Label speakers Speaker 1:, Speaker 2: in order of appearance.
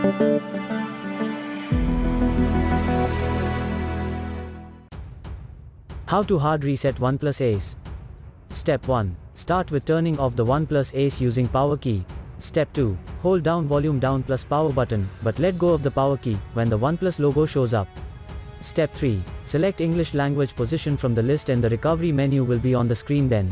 Speaker 1: How to hard reset OnePlus Ace. Step 1. Start with turning off the OnePlus Ace using power key. Step 2. Hold down volume down plus power button, but let go of the power key when the OnePlus logo shows up. Step 3. Select English language position from the list and the recovery menu will be on the screen then.